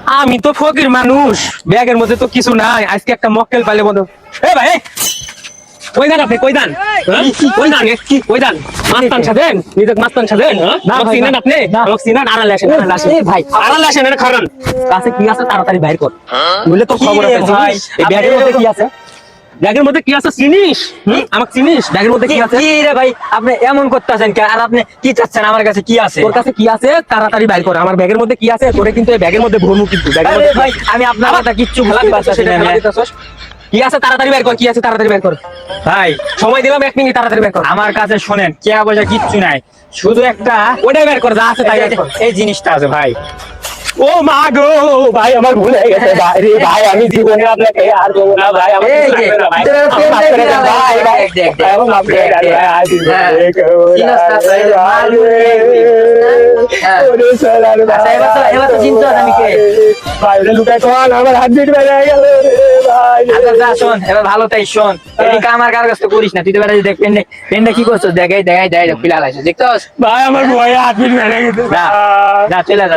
আমি তো ফকির মানুষ, ব্যাগের মধ্যে তো কিছু নাই। আজকে একটা মক্কেল পাইলে বলো। এ ভাই কই যান আপনি? কই যান? কই যান? কই যান? মাস্তান সাধেন, নিজে মাস্তান সাধেন। আমাকে চিনেন আপনি? আমাকে চিনেন? আড়ালে আসেন, আড়ালে আসেন। ভাই আড়ালে আসেন, এনে খারান। কাছে কি আছে তাড়াতাড়ি বাইর কর, বলে তো খবর আছে ভাই। এই ব্যাগের মধ্যে কি আছে? ব্যাগের মধ্যে কি আছে চিনিস? আমাকে চিনিস? ব্যাগের মধ্যে কি আছে? কি রে ভাই, আপনি এমন করতেছেন কে? আর আপনি কি চাচ্ছেন আমার কাছে? কি আছে তোর কাছে কি আছে তাড়াতাড়ি বাইর কর। আমার ব্যাগের মধ্যে কি আছে? তোরে কিন্তু এই ব্যাগের মধ্যে ভরমু কিন্তু। ব্যাগের আরে মধ্যে ভাই, আমি আপনার কথা কিচ্ছু বুঝতে পারতেছি না। কি আছে তাড়াতাড়ি বের কর। কি আছে তাড়াতাড়ি বের কর। ভাই সময় দিলাম 1 মিনিট, তাড়াতাড়ি বের কর। আমার কাছে শোনেন, কেয়া পয়সা কিচ্ছু নাই, শুধু একটা ওটাই বের কর, যা আছে তাই বের কর। এই জিনিসটা আছে ভাই। ও মা গো ভাই, আমার ভুল হয়ে গেছে ভাই রে ভাই। আমি জীবনে আপনাকে আর দেবো না ভাই। আমার এই যে, মাফ করে দেন ভাই। ভাই আমার মাফ করে দেন ভাই। আজ এবার তো চিন্তা আমি কে। ভাই ওটা লুকাই তো আমার হাত বিট বেড়ে গেল রে ভাই। আচ্ছা যা শোন, এবার ভালো তাই শোন, এদিকে আমার কার কাছে করিস না। তুই তো বেটা দেখ পেনটা, পেনটা কি করছো? দেখাই দেখাই দেখাই ফিলাল আছে, দেখছস? ভাই আমার ভয়ে হাত বিট বেড়ে গেছে। যা যা চলে যা।